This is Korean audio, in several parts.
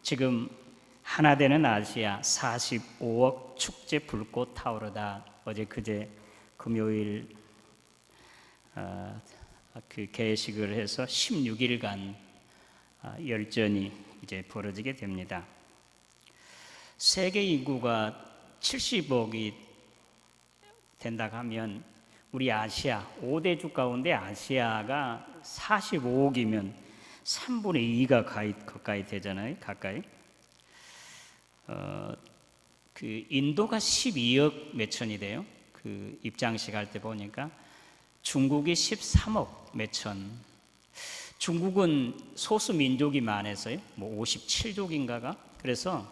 지금 하나 되는 아시아 45억 축제 불꽃 타오르다. 어제 그제 금요일 그 개식을 해서 16일간 열전이 이제 벌어지게 됩니다. 세계 인구가 70억이 된다 하면 우리 아시아 5대주 가운데 아시아가 45억이면 3분의 2가 가까이 되잖아요. 가까이. 그 인도가 12억 몇천이 돼요. 그 입장식 할 때 보니까 중국이 13억 몇천. 중국은 소수 민족이 많아서요. 뭐 57족인가가. 그래서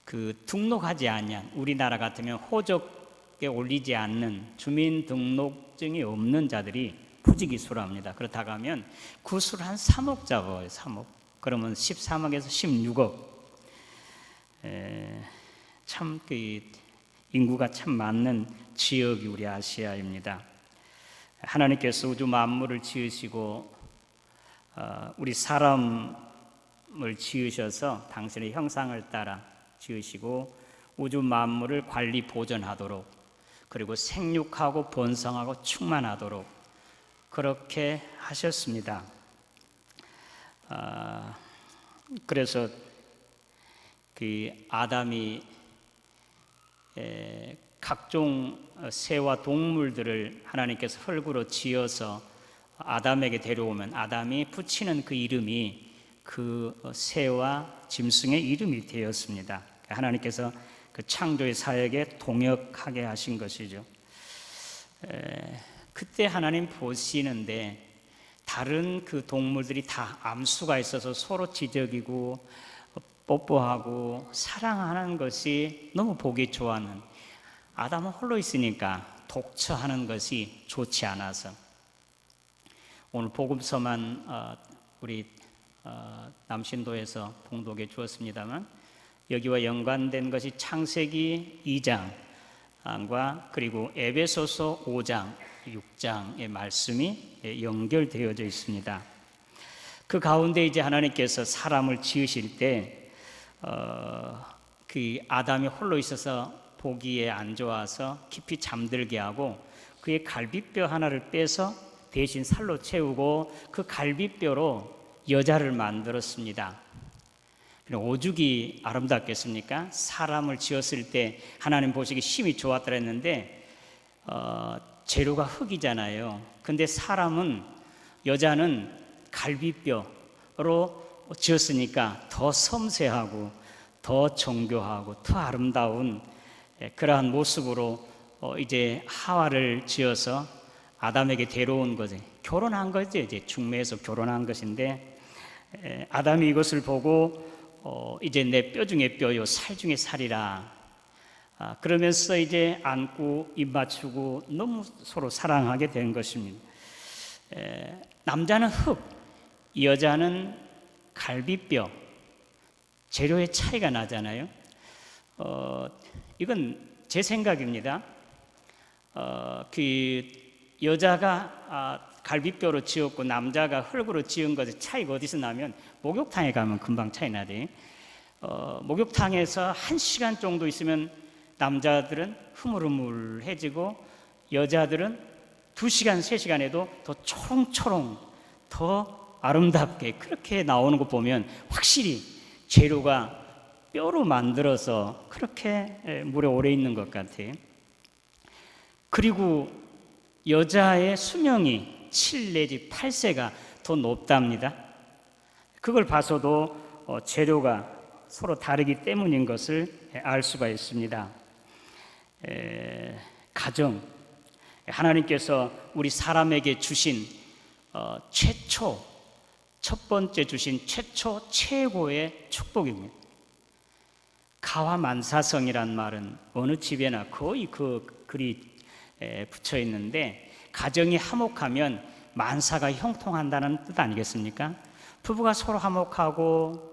그 등록하지 않냐. 우리나라 같으면 호적에 올리지 않는 주민등록증이 없는 자들이 부지기수랍니다. 그렇다고 하면 구수를 한 3억 잡아요. 3억. 그러면 13억에서 16억. 참 그 인구가 참 많은 지역이 우리 아시아입니다. 하나님께서 우주 만물을 지으시고 우리 사람을 지으셔서 당신의 형상을 따라 지으시고 우주 만물을 관리 보존하도록, 그리고 생육하고 번성하고 충만하도록 그렇게 하셨습니다. 그래서 그 아담이 각종 새와 동물들을 하나님께서 흙으로 지어서 아담에게 데려오면 아담이 붙이는 그 이름이 그 새와 짐승의 이름이 되었습니다. 하나님께서 그 창조의 사역에 동역하게 하신 것이죠. 그때 하나님 보시는데 다른 그 동물들이 다 암수가 있어서 서로 지적이고 뽀뽀하고 사랑하는 것이 너무 보기 좋아하는, 아담은 홀로 있으니까 독처하는 것이 좋지 않아서 오늘 복음서만 우리 남신도에서 봉독해 주었습니다만 여기와 연관된 것이 창세기 2장과 그리고 에베소서 5장, 6장의 말씀이 연결되어져 있습니다. 그 가운데 이제 하나님께서 사람을 지으실 때 그 아담이 홀로 있어서 보기에 안 좋아서 깊이 잠들게 하고 그의 갈비뼈 하나를 빼서 대신 살로 채우고 그 갈비뼈로 여자를 만들었습니다. 오죽이 아름답겠습니까? 사람을 지었을 때 하나님 보시기 심히 좋았더라 했는데 재료가 흙이잖아요. 근데 사람은, 여자는 갈비뼈로 지었으니까 더 섬세하고 더 정교하고 더 아름다운 그러한 모습으로 이제 하와를 지어서 아담에게 데려온 거죠. 결혼한 거죠. 이제 중매에서 결혼한 것인데 아담이 이것을 보고 이제 내 뼈 중에 뼈요 살 중에 살이라 그러면서 이제 안고 입 맞추고 너무 서로 사랑하게 된 것입니다. 남자는 흙, 여자는 갈비뼈, 재료의 차이가 나잖아요. 이건 제 생각입니다. 그 여자가 갈비뼈로 지었고 남자가 흙으로 지은 것의 차이가 어디서 나면 목욕탕에 가면 금방 차이 나대. 목욕탕에서 1시간 정도 있으면 남자들은 흐물흐물해지고 여자들은 2시간, 3시간 해도 더 초롱초롱, 더 아름답게 그렇게 나오는 거 보면 확실히 재료가 뼈로 만들어서 그렇게 물에 오래 있는 것 같아요. 그리고 여자의 수명이 7 내지 8세가 더 높답니다. 그걸 봐서도 재료가 서로 다르기 때문인 것을 알 수가 있습니다. 가정, 하나님께서 우리 사람에게 주신 첫 번째 주신 최초 최고의 축복입니다. 가와만사성이란 말은 어느 집에나 거의 그 글이 붙여 있는데 가정이 화목하면 만사가 형통한다는 뜻 아니겠습니까? 부부가 서로 화목하고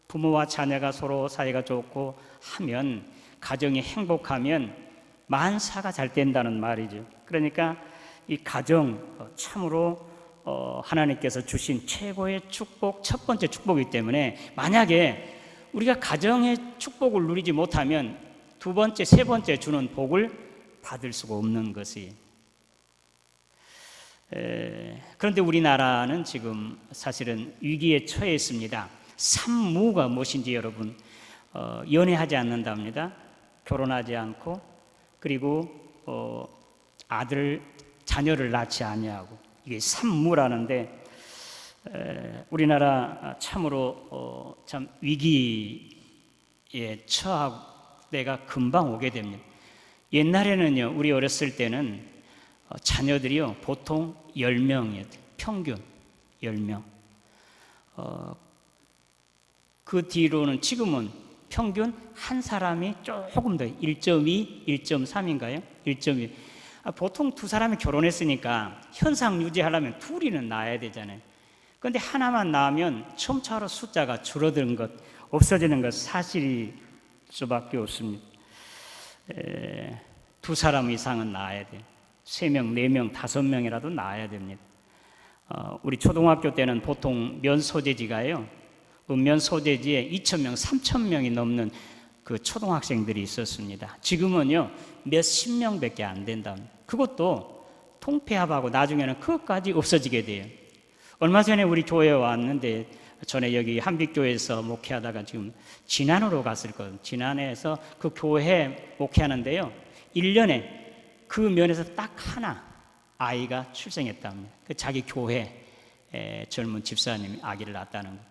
부모와 자녀가 서로 사이가 좋고 하면 가정이 행복하면 만사가 잘 된다는 말이죠. 그러니까 이 가정 참으로 하나님께서 주신 최고의 축복, 첫 번째 축복이기 때문에 만약에 우리가 가정의 축복을 누리지 못하면 두 번째, 세 번째 주는 복을 받을 수가 없는 것이. 그런데 우리나라는 지금 사실은 위기에 처해 있습니다. 산무가 무엇인지 여러분, 연애하지 않는답니다. 결혼하지 않고, 그리고 자녀를 낳지 아니하고, 이게 산무라는데, 우리나라 참으로 참 위기에 처할 때가 금방 오게 됩니다. 옛날에는요, 우리 어렸을 때는 자녀들이요 보통 10명이었대요. 평균 10명. 그 뒤로는 지금은 평균 한 사람이 조금 더 1.2, 1.3인가요? 1.2. 보통 두 사람이 결혼했으니까 현상 유지하려면 둘이는 낳아야 되잖아요. 그런데 하나만 낳으면 점차로 숫자가 줄어드는 것, 없어지는 것 사실일 수밖에 없습니다. 두 사람 이상은 낳아야 돼요. 3명, 4명, 5명이라도 낳아야 됩니다. 우리 초등학교 때는 보통 면 소재지가요, 면 소재지에 2,000명, 3,000명이 넘는 그 초등학생들이 있었습니다. 지금은요 몇십 명밖에 안 된답니다. 그것도 통폐합하고 나중에는 그것까지 없어지게 돼요. 얼마 전에 우리 교회에 왔는데, 전에 여기 한빛교회에서 목회하다가 지금 진안으로 갔을 거예요. 진안에서 그 교회 목회하는데요, 1년에 그 면에서 딱 하나 아이가 출생했답니다. 그 자기 교회 젊은 집사님이 아기를 낳았다는 거예요.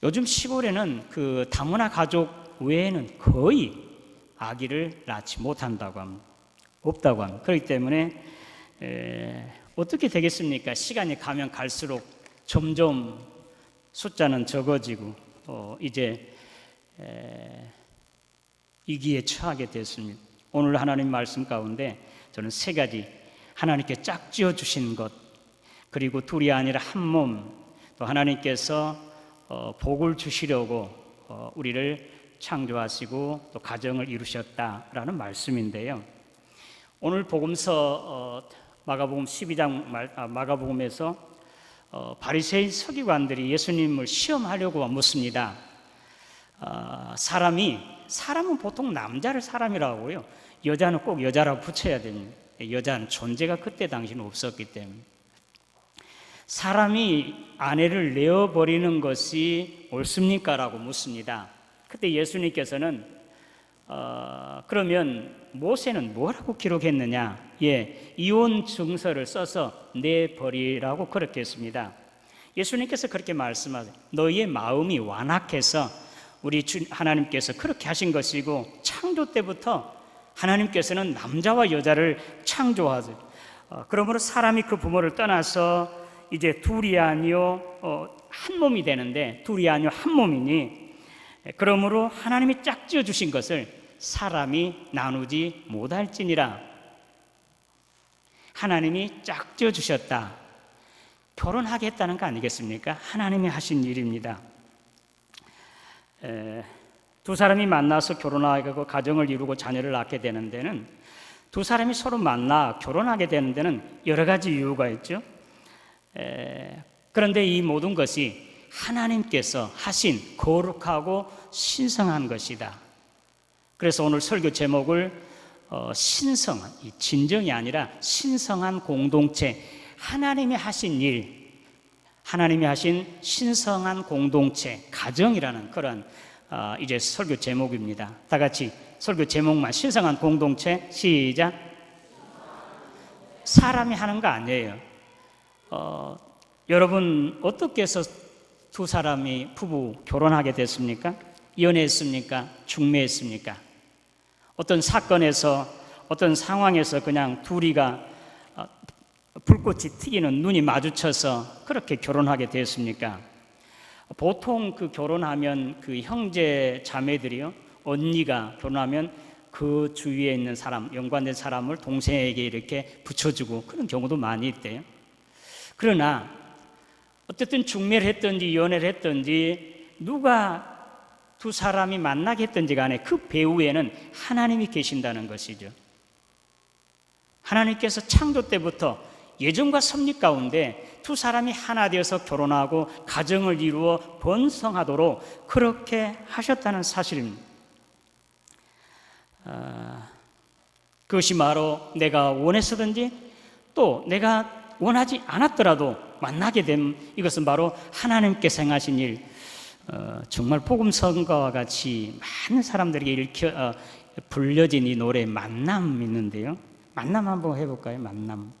요즘 시골에는 그 다문화 가족 외에는 거의 아기를 낳지 못한다고 합니다. 없다고 합니다. 그렇기 때문에 어떻게 되겠습니까? 시간이 가면 갈수록 점점 숫자는 적어지고 이제 위기에 처하게 됐습니다. 오늘 하나님 말씀 가운데 저는 3가지, 하나님께 짝지어 주신 것, 그리고 둘이 아니라 한 몸, 또 하나님께서 복을 주시려고 우리를 창조하시고 또 가정을 이루셨다라는 말씀인데요. 오늘 복음서 마가복음 12장 마가복음에서 바리새인 서기관들이 예수님을 시험하려고 묻습니다. 사람은 보통 남자를 사람이라고 하고요, 여자는 꼭 여자라고 붙여야 됩니다. 여자는 존재가 그때 당시는 없었기 때문에. 사람이 아내를 내어버리는 것이 옳습니까? 라고 묻습니다. 그때 예수님께서는 그러면 모세는 뭐라고 기록했느냐? 이혼 증서를 써서 내버리라고 그렇게 했습니다. 예수님께서 그렇게 말씀하세요. 너희의 마음이 완악해서 우리 하나님께서 그렇게 하신 것이고, 창조 때부터 하나님께서는 남자와 여자를 창조하세요. 그러므로 사람이 그 부모를 떠나서 이제 둘이 아니요 한 몸이 되는데, 둘이 아니요 한 몸이니, 그러므로 하나님이 짝지어 주신 것을 사람이 나누지 못할지니라. 하나님이 짝지어 주셨다. 결혼하겠다는 거 아니겠습니까? 하나님이 하신 일입니다. 두 사람이 만나서 결혼하고 가정을 이루고 자녀를 낳게 되는 데는, 두 사람이 서로 만나 결혼하게 되는 데는 여러 가지 이유가 있죠. 그런데 이 모든 것이 하나님께서 하신 거룩하고 신성한 것이다. 그래서 오늘 설교 제목을 신성한, 진정이 아니라 신성한 공동체, 하나님이 하신 일, 하나님이 하신 신성한 공동체, 가정이라는 그런 이제 설교 제목입니다. 다 같이 설교 제목만, 신성한 공동체, 시작. 사람이 하는 거 아니에요. 여러분 어떻게 해서 두 사람이 부부 결혼하게 됐습니까? 연애했습니까? 중매했습니까? 어떤 사건에서, 어떤 상황에서 그냥 둘이가 불꽃이 튀기는 눈이 마주쳐서 그렇게 결혼하게 됐습니까? 보통 그 결혼하면 그 형제 자매들이요, 언니가 결혼하면 그 주위에 있는 사람, 연관된 사람을 동생에게 이렇게 붙여주고 그런 경우도 많이 있대요. 그러나 어쨌든 중매를 했든지 연애를 했든지 누가 두 사람이 만나게 했든지 간에 그 배후에는 하나님이 계신다는 것이죠. 하나님께서 창조 때부터 예정과 섭리 가운데 두 사람이 하나 되어서 결혼하고 가정을 이루어 번성하도록 그렇게 하셨다는 사실입니다. 그것이 바로 내가 원했었든지 또 내가 원하지 않았더라도 만나게 됨, 이것은 바로 하나님께서 행하신 일, 정말 복음 선가와 같이 많은 사람들에게 불려진 이 노래 만남 있는데요. 만남 한번 해볼까요? 만남.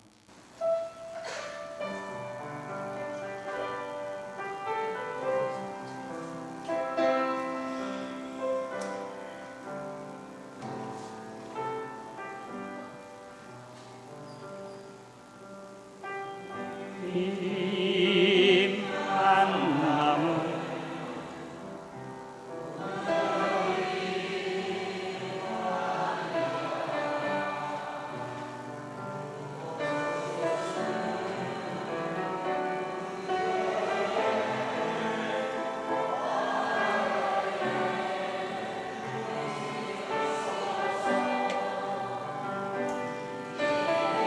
이 만남은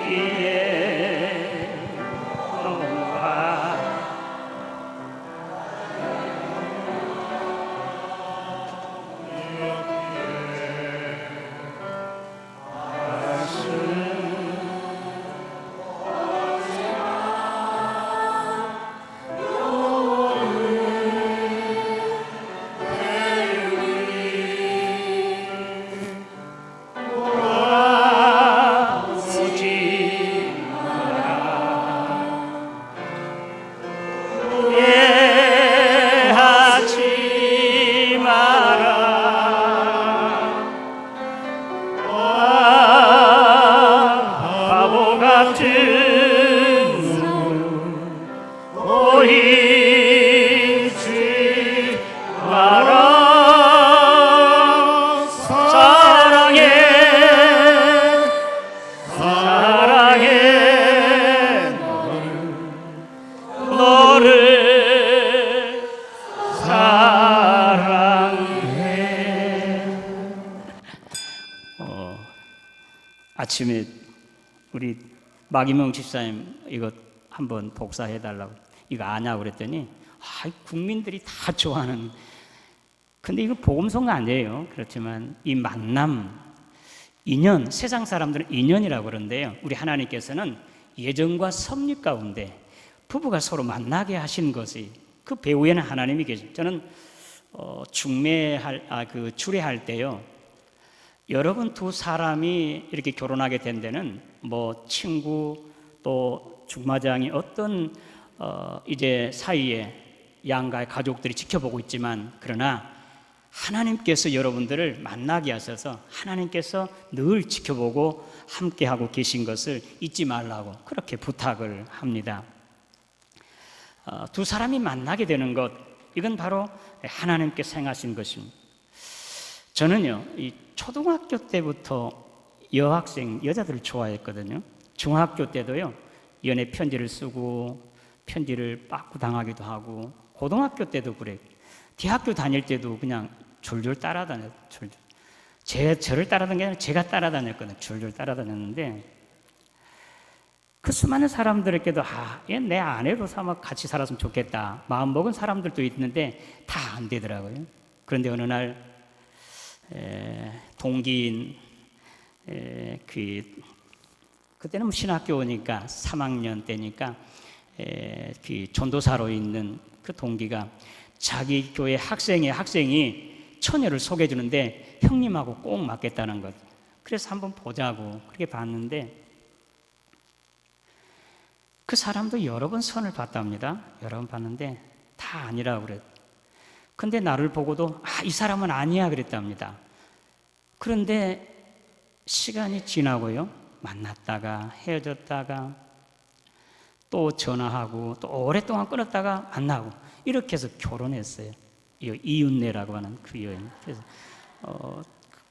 이에 너와 예하지 마라. 바보 같은 보이지 마라. 사랑해 너를 사랑해. 아침에 우리 마기명 집사님 이거 한번 복사해달라고, 이거 아냐고 그랬더니 국민들이 다 좋아하는, 근데 이거 복음서가 아니에요. 그렇지만 이 만남, 인연, 세상 사람들은 인연이라고 그러는데요, 우리 하나님께서는 예정과 섭리 가운데 부부가 서로 만나게 하신 것이, 그 배후에는 하나님이 계십니다. 저는 주례할 때요, 여러분 두 사람이 이렇게 결혼하게 된 데는 뭐 친구 또 중마장이 어떤 이제 사이에 양가의 가족들이 지켜보고 있지만, 그러나 하나님께서 여러분들을 만나게 하셔서 하나님께서 늘 지켜보고 함께하고 계신 것을 잊지 말라고 그렇게 부탁을 합니다. 두 사람이 만나게 되는 것, 이건 바로 하나님께서 행하신 것입니다. 저는요, 이 초등학교 때부터 여학생, 여자들을 좋아했거든요. 중학교 때도요, 연애 편지를 쓰고 편지를 빠꾸 당하기도 하고, 고등학교 때도 그래. 대학교 다닐 때도 그냥 줄줄 따라다녔어요. 저를 따라다니는 게 아니라 제가 따라다녔거든요. 줄줄 따라다녔는데, 그 수많은 사람들에게도 얘 내 아내로 삼아 같이 살았으면 좋겠다 마음먹은 사람들도 있는데 다 안 되더라고요. 그런데 어느 날 동기인 그때는 뭐 신학교 오니까 3학년 때니까 그 전도사로 있는 그 동기가 자기 교회 학생이 처녀를 소개해 주는데 형님하고 꼭 맞겠다는 것. 그래서 한번 보자고 그렇게 봤는데, 그 사람도 여러 번 선을 봤답니다. 여러 번 봤는데 다 아니라고 그랬. 근데 나를 보고도 이 사람은 아니야 그랬답니다. 그런데 시간이 지나고요, 만났다가 헤어졌다가 또 전화하고 또 오랫동안 끊었다가 만나고 이렇게 해서 결혼했어요. 이윤내라고 하는 그 여인. 그래서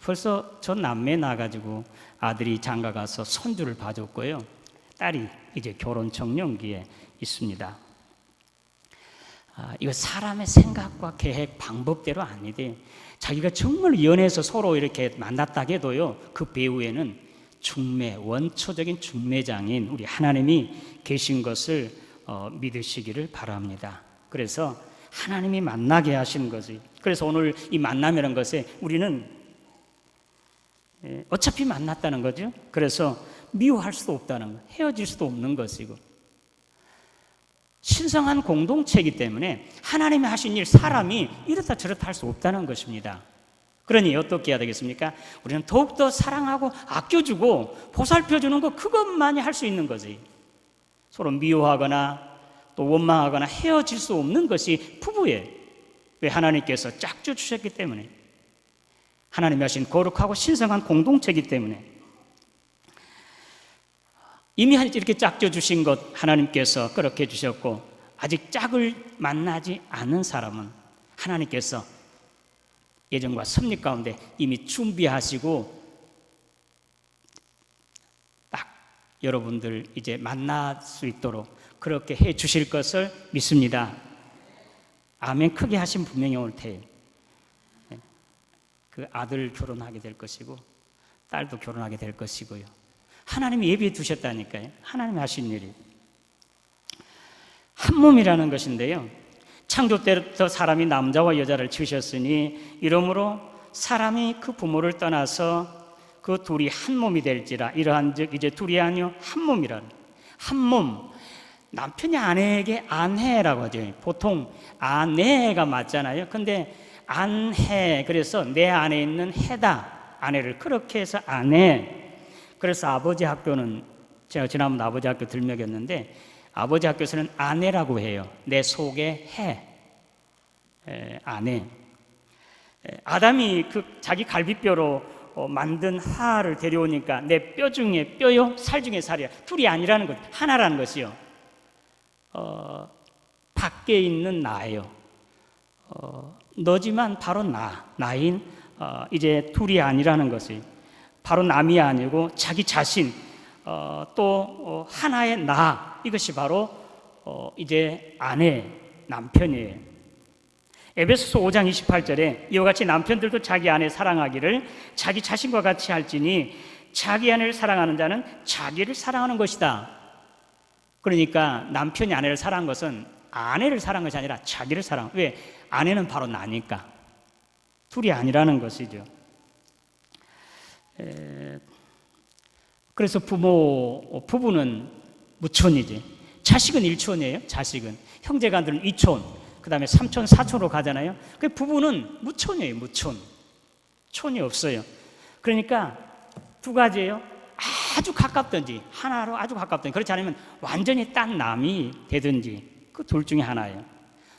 벌써 전 남매 나가지고 아들이 장가 가서 손주를 봐줬고요, 딸이 이제 결혼 적령기에 있습니다. 이거 사람의 생각과 계획, 방법대로 아니되 자기가 정말 연애해서 서로 이렇게 만났다 해도요, 그 배후에는 중매, 원초적인 중매장인 우리 하나님이 계신 것을 믿으시기를 바랍니다. 그래서 하나님이 만나게 하시는 거지. 그래서 오늘 이 만남이라는 것에 우리는 어차피 만났다는 거죠. 그래서 미워할 수도 없다는 거, 헤어질 수도 없는 것이고, 신성한 공동체이기 때문에 하나님이 하신 일, 사람이 이렇다 저렇다 할 수 없다는 것입니다. 그러니 어떻게 해야 되겠습니까? 우리는 더욱더 사랑하고 아껴주고 보살펴주는 것, 그것만이 할 수 있는 거지. 서로 미워하거나 또 원망하거나 헤어질 수 없는 것이 부부예요. 왜? 하나님께서 짝져 주셨기 때문에, 하나님이 하신 거룩하고 신성한 공동체이기 때문에. 이미 이렇게 짝져 주신 것 하나님께서 그렇게 해주셨고, 아직 짝을 만나지 않은 사람은 하나님께서 예정과 섭리 가운데 이미 준비하시고 딱 여러분들 이제 만날 수 있도록 그렇게 해 주실 것을 믿습니다. 아멘. 크게 하신 분명히 올 테요. 그 아들 결혼하게 될 것이고 딸도 결혼하게 될 것이고요. 하나님이 예비해 두셨다니까요. 하나님이 하신 일이 한 몸이라는 것인데요, 창조 때부터 사람이 남자와 여자를 지으셨으니 이러므로 사람이 그 부모를 떠나서 그 둘이 한 몸이 될지라. 이러한즉 이제 둘이 아니요 한 몸이라는, 한 몸. 남편이 아내에게 아내라고 하죠. 보통 아내가 맞잖아요. 근데 안해, 그래서 내 안에 있는 해다, 아내를 그렇게 해서 아내. 그래서 아버지 학교는, 제가 지난번 아버지 학교 들먹였는데 아버지 학교에서는 아내라고 해요. 내 속에 아내. 아담이 그 자기 갈비뼈로 만든 하를 데려오니까 내 뼈 중에 뼈요, 살 중에 살이야. 둘이 아니라는 것, 하나라는 것이요. 밖에 있는 나예요. 너지만 바로 나인, 이제 둘이 아니라는 것이 바로 남이 아니고 자기 자신, 또 하나의 나, 이것이 바로 이제 아내, 남편이에요. 에베소서 5장 28절에 이와 같이 남편들도 자기 아내 사랑하기를 자기 자신과 같이 할지니 자기 아내를 사랑하는 자는 자기를 사랑하는 것이다. 그러니까 남편이 아내를 사랑한 것은 아내를 사랑한 것이 아니라 자기를 사랑. 왜? 아내는 바로 나니까. 둘이 아니라는 것이죠. 그래서 부부는 무촌이지. 자식은 일촌이에요. 자식은 형제간들은 이촌, 그 다음에 삼촌, 사촌으로 가잖아요. 그 부부는 무촌이에요. 무촌, 촌이 없어요. 그러니까 두 가지예요. 아주 가깝든지 하나로 아주 가깝든지, 그렇지 않으면 완전히 딴 남이 되든지, 그 둘 중에 하나예요.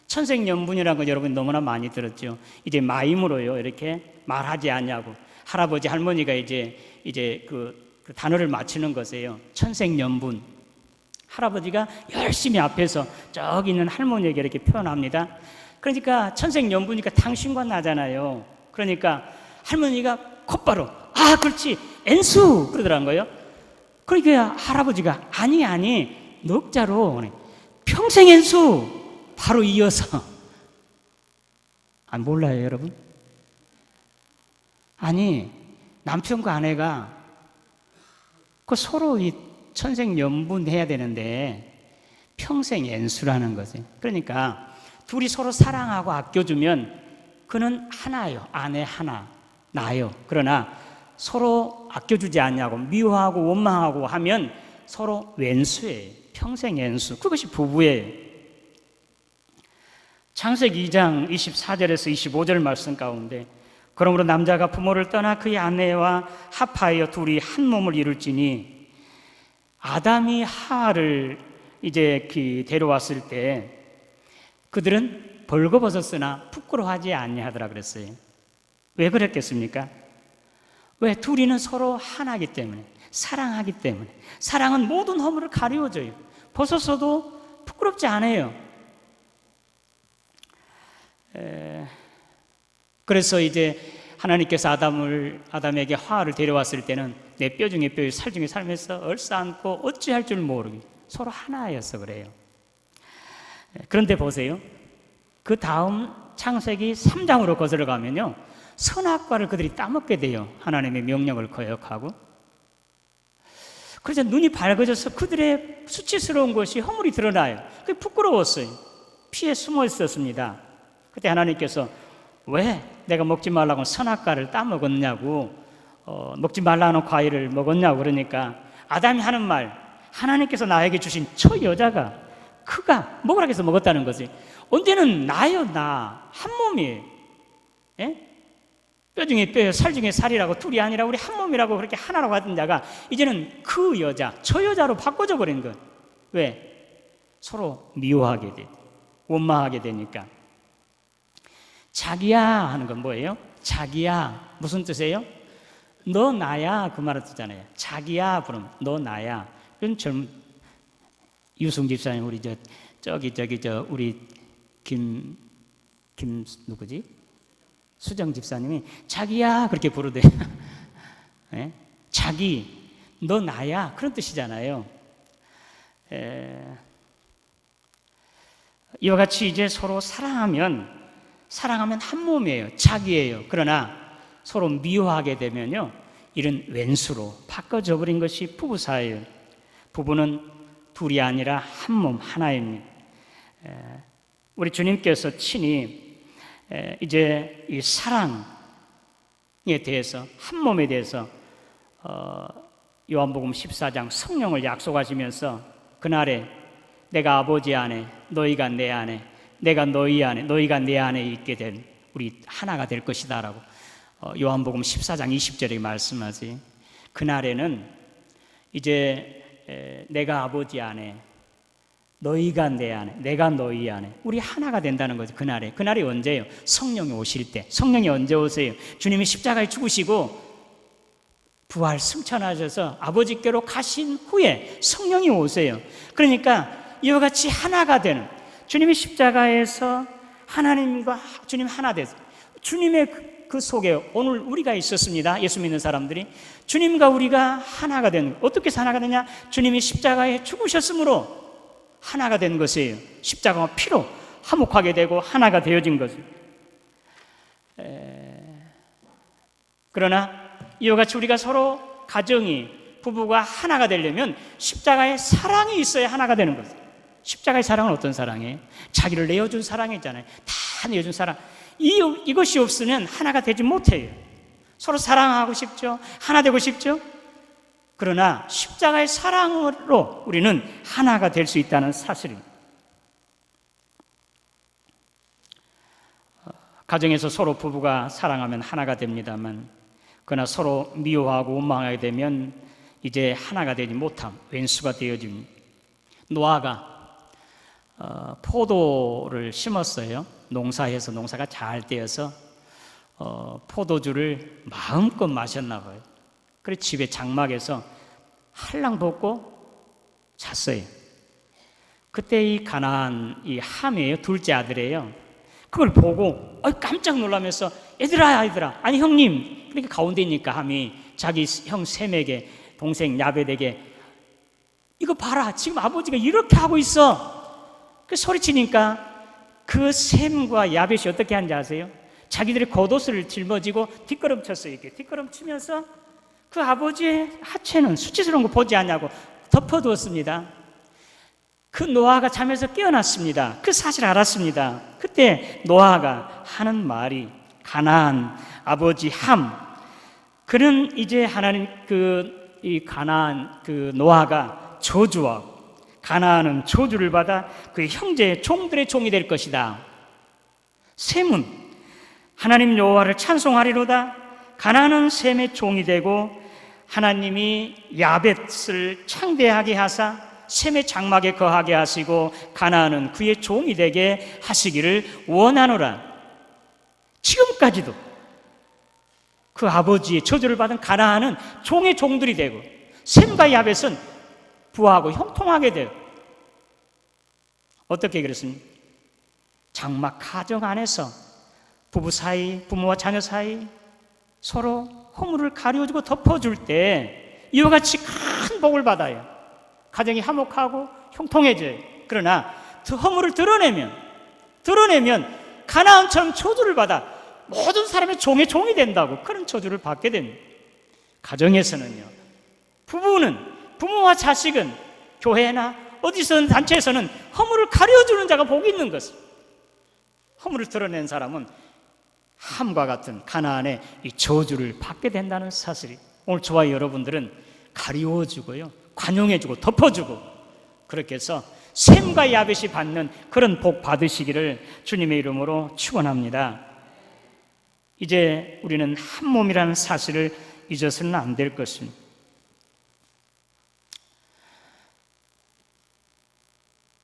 천생연분이라는 거 여러분 너무나 많이 들었죠. 이제 마임으로요 이렇게 말하지 않냐고 할아버지 할머니가 이제 그 단어를 맞추는 것이에요. 천생연분. 할아버지가 열심히 앞에서 저기 있는 할머니에게 이렇게 표현합니다. 그러니까 천생연분이니까 당신과 나잖아요. 그러니까 할머니가 곧바로 그렇지 엔수 그러더란 거예요. 그러니까 할아버지가 아니 넉자로 평생 엔수 바로 이어서. 몰라요 여러분? 아니 남편과 아내가 그 서로 이 천생연분해야 되는데 평생 엔수라는 거지. 그러니까 둘이 서로 사랑하고 아껴주면 그는 하나예요. 아내 하나, 나요. 그러나 서로 아껴주지 않냐고 미워하고 원망하고 하면 서로 왼수예요. 평생 왼수. 그것이 부부예요. 창세기 2장 24절에서 25절 말씀 가운데 그러므로 남자가 부모를 떠나 그의 아내와 합하여 둘이 한 몸을 이룰지니, 아담이 하와를 이제 데려왔을 때 그들은 벌거벗었으나 부끄러워하지 아니하더라 그랬어요. 왜 그랬겠습니까? 왜? 둘이는 서로 하나이기 때문에, 사랑하기 때문에. 사랑은 모든 허물을 가리워줘요. 벗었어도 부끄럽지 않아요. 그래서 이제 하나님께서 아담에게 하와를 데려왔을 때는 내 뼈 중에 뼈, 살 중에 살면서 얼싸안고 어찌할 줄 모르기 서로 하나였어 그래요. 그런데 보세요. 그 다음 창세기 3장으로 거슬러 가면요, 선악과를 그들이 따먹게 돼요. 하나님의 명령을 거역하고. 그래서 눈이 밝아져서 그들의 수치스러운 것이 허물이 드러나요. 그게 부끄러웠어요. 피해 숨어 있었습니다. 그때 하나님께서 왜 내가 먹지 말라고 선악과를 따먹었냐고, 먹지 말라는 과일을 먹었냐고. 그러니까 아담이 하는 말, 하나님께서 나에게 주신 저 여자가 그가 먹으라고 해서 먹었다는 거지. 언제는 나요, 나 한 몸이에요. 예? 뼈 중에 뼈요, 살 중에 살이라고, 둘이 아니라 우리 한 몸이라고 그렇게 하나라고 하던 자가 이제는 그 여자, 저 여자로 바꿔져 버린 거예요. 왜? 서로 미워하게 돼, 원망하게 되니까. 자기야 하는 건 뭐예요? 자기야 무슨 뜻이에요? 너 나야, 그 말을 듣잖아요. 자기야 그럼 너 나야. 그럼 젊은 유승 집사님, 우리 우리 김 누구지? 수정 집사님이 자기야 그렇게 부르대요. 네? 자기, 너 나야, 그런 뜻이잖아요. 이와 같이 이제 서로 사랑하면 한 몸이에요. 자기예요. 그러나 서로 미워하게 되면요, 이런 왼수로 바꿔져 버린 것이 부부 사이예요. 부부는 둘이 아니라 한 몸 하나입니다. 우리 주님께서 친히 이제 이 사랑에 대해서, 한 몸에 대해서 요한복음 14장 성령을 약속하시면서 그날에 내가 아버지 안에, 너희가 내 안에, 내가 너희 안에, 너희가 내 안에 있게 된 우리 하나가 될 것이다 라고 요한복음 14장 20절에 말씀하지. 그날에는 이제 내가 아버지 안에, 너희가 내 안에, 내가 너희 안에, 우리 하나가 된다는 거죠. 그날이 언제예요? 성령이 오실 때. 성령이 언제 오세요? 주님이 십자가에 죽으시고 부활 승천하셔서 아버지께로 가신 후에 성령이 오세요. 그러니까 이와 같이 하나가 되는, 주님이 십자가에서 하나님과 주님 하나 돼서, 주님의 그 속에 오늘 우리가 있었습니다. 예수 믿는 사람들이 주님과 우리가 하나가 되는, 어떻게 해서 하나가 되냐? 주님이 십자가에 죽으셨으므로 하나가 된 것이에요. 십자가와 피로 화목하게 되고 하나가 되어진 것이에요. 그러나 이와 같이 우리가 서로 가정이, 부부가 하나가 되려면 십자가의 사랑이 있어야 하나가 되는 거죠. 십자가의 사랑은 어떤 사랑이에요? 자기를 내어준 사랑이잖아요. 다 내어준 사랑. 이것이 없으면 하나가 되지 못해요. 서로 사랑하고 싶죠? 하나 되고 싶죠? 그러나 십자가의 사랑으로 우리는 하나가 될 수 있다는 사실입니다. 가정에서 서로 부부가 사랑하면 하나가 됩니다만, 그러나 서로 미워하고 원망하게 되면 이제 하나가 되지 못함, 왼수가 되어집니다. 노아가 포도를 심었어요. 농사해서 농사가 잘 되어서 포도주를 마음껏 마셨나 봐요. 그래서 집에 장막에서 할랑 벗고 잤어요. 그때 이 가나안, 이 함이에요. 둘째 아들이에요. 그걸 보고 깜짝 놀라면서 얘들아, 아니 형님, 그러니까 가운데 있니까 함이 자기 형 셈에게, 동생 야벳에게, 이거 봐라, 지금 아버지가 이렇게 하고 있어. 그 소리치니까 그 셈과 야벳이 어떻게 하는지 아세요? 자기들의 겉옷을 짊어지고 뒷걸음쳤어요. 이렇게 뒷걸음치면서 그 아버지의 하체는 수치스러운 거 보지 않냐고 덮어두었습니다. 그 노아가 잠에서 깨어났습니다. 그 사실 알았습니다. 그때 노아가 하는 말이, 가나안 아버지 함, 그는 이제 하나님 이 가나안 그 노아가 저주와 가나안은 저주를 받아 그의 형제의 종들의 종이 될 것이다. 셈은 하나님 여호와를 찬송하리로다. 가나안은 셈의 종이 되고 하나님이 야벳을 창대하게 하사 셈의 장막에 거하게 하시고 가나안은 그의 종이 되게 하시기를 원하노라. 지금까지도 그 아버지의 저주를 받은 가나안은 종의 종들이 되고 셈과 야벳은 부하고 형통하게 돼요. 어떻게 그랬습니까? 장막 가정 안에서 부부 사이, 부모와 자녀 사이 서로 허물을 가려주고 덮어줄 때 이와 같이 큰 복을 받아요. 가정이 화목하고 형통해져요. 그러나 허물을 드러내면 가나안처럼 저주를 받아 모든 사람의 종의 종이 된다고, 그런 저주를 받게 됩니다. 가정에서는요, 부부는 부모와 자식은 교회나 어디서든 단체에서는 허물을 가려주는 자가 복이 있는 것을, 허물을 드러낸 사람은 함과 같은 가나안의 이 저주를 받게 된다는 사실이, 오늘 저와 여러분들은 가리워주고요, 관용해주고 덮어주고, 그렇게 해서 셈과 야벳이 받는 그런 복 받으시기를 주님의 이름으로 축원합니다. 이제 우리는 한 몸이라는 사실을 잊어서는 안 될 것입니다.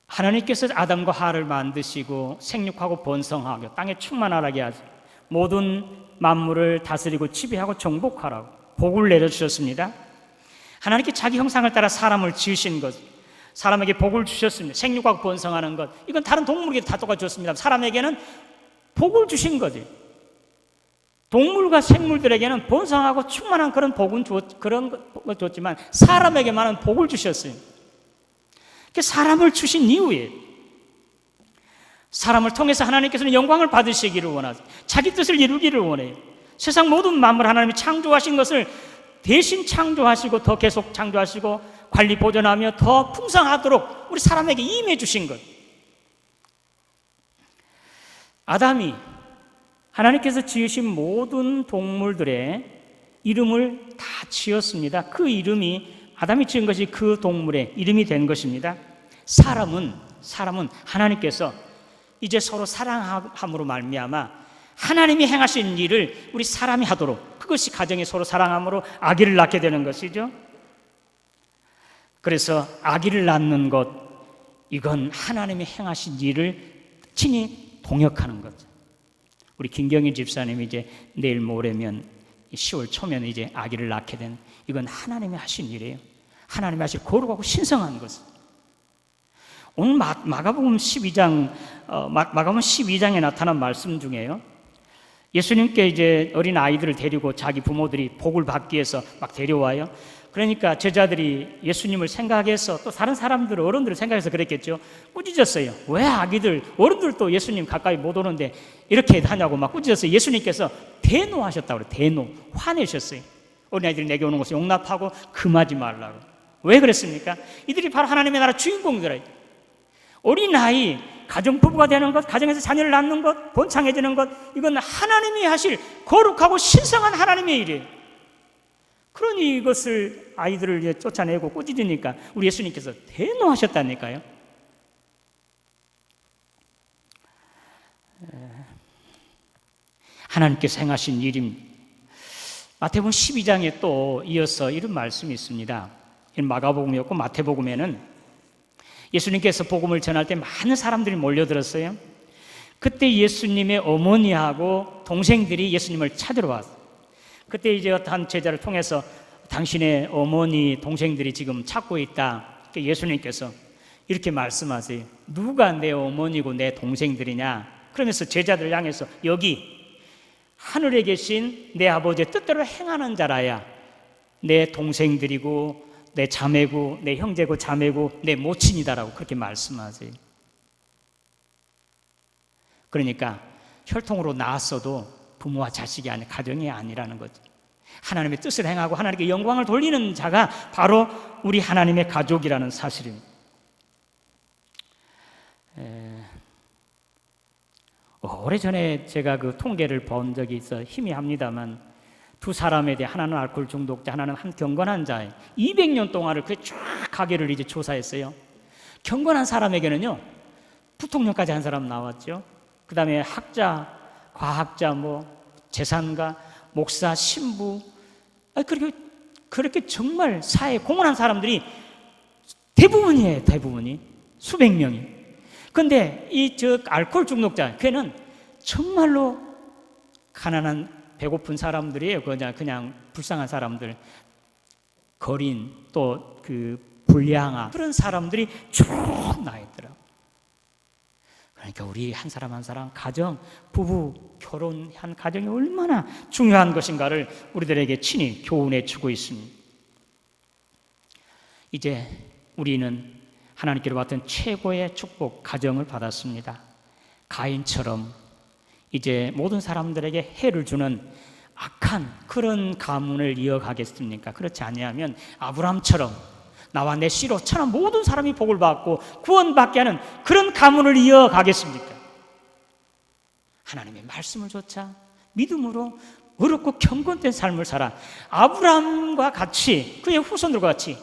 하나님께서 아담과 하와를 만드시고 생육하고 번성하고 땅에 충만하게 하시, 모든 만물을 다스리고 지배하고 정복하라고 복을 내려주셨습니다. 하나님께 자기 형상을 따라 사람을 지으신 것, 사람에게 복을 주셨습니다. 생육하고 번성하는 것, 이건 다른 동물에게 다 똑같이 줬습니다. 사람에게는 복을 주신 거지. 동물과 생물들에게는 번성하고 충만한 그런 복은 그런 것 줬지만 사람에게만은 복을 주셨어요. 사람을 주신 이유에 사람을 통해서 하나님께서는 영광을 받으시기를 원하죠. 자기 뜻을 이루기를 원해요. 세상 모든 만물 하나님이 창조하신 것을 대신 창조하시고 더 계속 창조하시고 관리 보존하며 더 풍성하도록 우리 사람에게 임해 주신 것. 아담이 하나님께서 지으신 모든 동물들의 이름을 다 지었습니다. 그 이름이, 아담이 지은 것이 그 동물의 이름이 된 것입니다. 사람은 하나님께서 이제 서로 사랑함으로 말미암아 하나님이 행하신 일을 우리 사람이 하도록, 그것이 가정이 서로 사랑함으로 아기를 낳게 되는 것이죠. 그래서 아기를 낳는 것, 이건 하나님이 행하신 일을 친히 동역하는 거죠. 우리 김경일 집사님이 이제 내일 모레면 10월 초면 이제 아기를 낳게 된, 이건 하나님이 하신 일이에요. 하나님이 하신 거룩하고 신성한 것. 오늘 마가복음 12장에 나타난 말씀 중에요, 예수님께 이제 어린 아이들을 데리고 자기 부모들이 복을 받기 위해서 막 데려와요. 그러니까 제자들이 예수님을 생각해서, 또 다른 사람들, 어른들을 생각해서 그랬겠죠. 꾸짖었어요. 왜 아기들, 어른들도 예수님 가까이 못 오는데 이렇게 하냐고 막 꾸짖었어요. 예수님께서 대노하셨다고 그래요. 대노, 화내셨어요. 어린아이들이 내게 오는 것을 용납하고 금하지 말라고. 왜 그랬습니까? 이들이 바로 하나님의 나라 주인공들이에요. 어린아이, 가정부부가 되는 것, 가정에서 자녀를 낳는 것, 번창해지는 것, 이건 하나님이 하실 거룩하고 신성한 하나님의 일이에요. 그러니 이것을 아이들을 쫓아내고 꾸짖으니까 우리 예수님께서 대노하셨다니까요. 하나님께서 행하신 일입니다. 마태복음 12장에 또 이어서 이런 말씀이 있습니다. 마가복음이었고 마태복음에는 예수님께서 복음을 전할 때 많은 사람들이 몰려들었어요. 그때 예수님의 어머니하고 동생들이 예수님을 찾으러 왔어요. 그때 이제 한 제자를 통해서 당신의 어머니, 동생들이 지금 찾고 있다. 예수님께서 이렇게 말씀하세요. 누가 내 어머니고 내 동생들이냐? 그러면서 제자들 향해서 여기 하늘에 계신 내 아버지의 뜻대로 행하는 자라야 내 동생들이고 내 자매고 내 형제고 자매고 내 모친이다라고 그렇게 말씀하세요. 그러니까 혈통으로 낳았어도 부모와 자식이 아니, 가정이 아니라는 거죠. 하나님의 뜻을 행하고 하나님께 영광을 돌리는 자가 바로 우리 하나님의 가족이라는 사실입니다. 오래전에 제가 그 통계를 본 적이 있어 희미합니다만, 두 사람에 대해 하나는 알코올 중독자, 하나는 한 경건한 자에 200년 동안을 그 쫙 가게를 이제 조사했어요. 경건한 사람에게는요, 부통령까지 한 사람 나왔죠. 그 다음에 학자, 과학자, 재산가, 목사, 신부, 그렇게 정말 사회에 공헌한 사람들이 대부분이에요. 대부분이 수백 명이. 그런데 알코올 중독자, 걔는 정말로 가난한 배고픈 사람들이에요. 그냥 불쌍한 사람들, 거린, 또 불량아, 그런 사람들이 쭉 나 있더라고요. 그러니까 우리 한 사람 한 사람 가정, 부부, 결혼한 가정이 얼마나 중요한 것인가를 우리들에게 친히 교훈해 주고 있습니다. 이제 우리는 하나님께로 받은 최고의 축복, 가정을 받았습니다. 가인처럼 이제 모든 사람들에게 해를 주는 악한 그런 가문을 이어가겠습니까? 그렇지 아니하면 아브라함처럼 나와 내 씨로 천하 모든 사람이 복을 받고 구원받게 하는 그런 가문을 이어가겠습니까? 하나님의 말씀을 좇아 믿음으로 어렵고 경건된 삶을 살아 아브라함과 같이, 그의 후손들과 같이,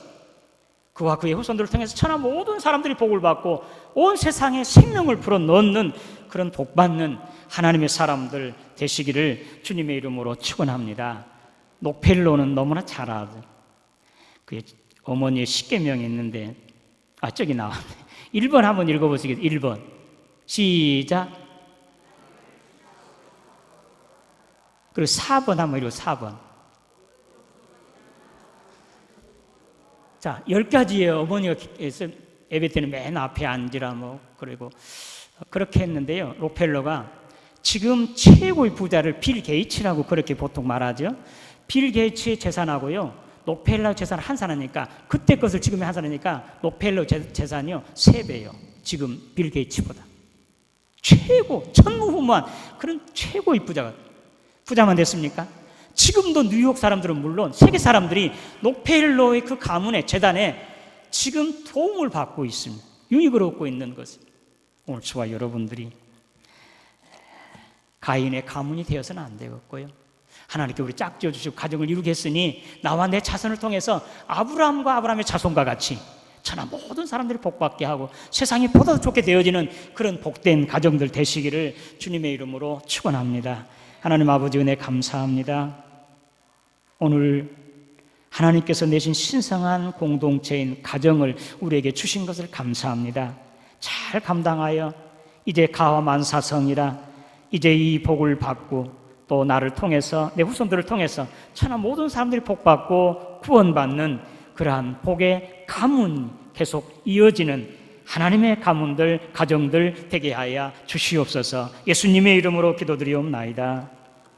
그와 그의 후손들을 통해서 천하 모든 사람들이 복을 받고 온 세상에 생명을 불어넣는 그런 복받는 하나님의 사람들 되시기를 주님의 이름으로 축원합니다. 녹펠로는 너무나 잘 알아요. 그의 어머니의 십계명이 있는데, 저기 나왔네. 1번 한번 읽어보시겠어요? 1번 시작. 그리고 4번 한번 읽어. 4번. 자, 10가지의 어머니가 예배 때는 맨 앞에 앉으라 그리고 그렇게 했는데요. 록펠러가 지금 최고의 부자를 빌 게이츠라고 그렇게 보통 말하죠. 빌 게이츠의 재산하고요, 록펠러 재산을 환산하니까, 그때 것을 지금에 환산하니까 록펠러 재산이요 3배예요. 지금 빌 게이츠보다. 최고, 전무후무한 그런 최고의 부자만 됐습니까? 지금도 뉴욕 사람들은 물론 세계 사람들이 록펠러의 그 가문의 재단에 지금 도움을 받고 있습니다. 유익을 얻고 있는 것을. 오늘 저와 여러분들이 가인의 가문이 되어서는 안 되겠고요, 하나님께 우리 짝지어 주시고 가정을 이루게 했으니 나와 내 자손을 통해서 아브라함과 아브라함의 자손과 같이 천하 모든 사람들이 복받게 하고 세상이 보다 좋게 되어지는 그런 복된 가정들 되시기를 주님의 이름으로 축원합니다. 하나님 아버지 은혜 감사합니다. 오늘 하나님께서 내신 신성한 공동체인 가정을 우리에게 주신 것을 감사합니다. 잘 감당하여 이제 가와 만사성이라 이제 이 복을 받고 또 나를 통해서 내 후손들을 통해서 천하 모든 사람들이 복받고 구원받는 그러한 복의 가문 계속 이어지는 하나님의 가문들, 가정들 되게 하여 주시옵소서. 예수님의 이름으로 기도드리옵나이다.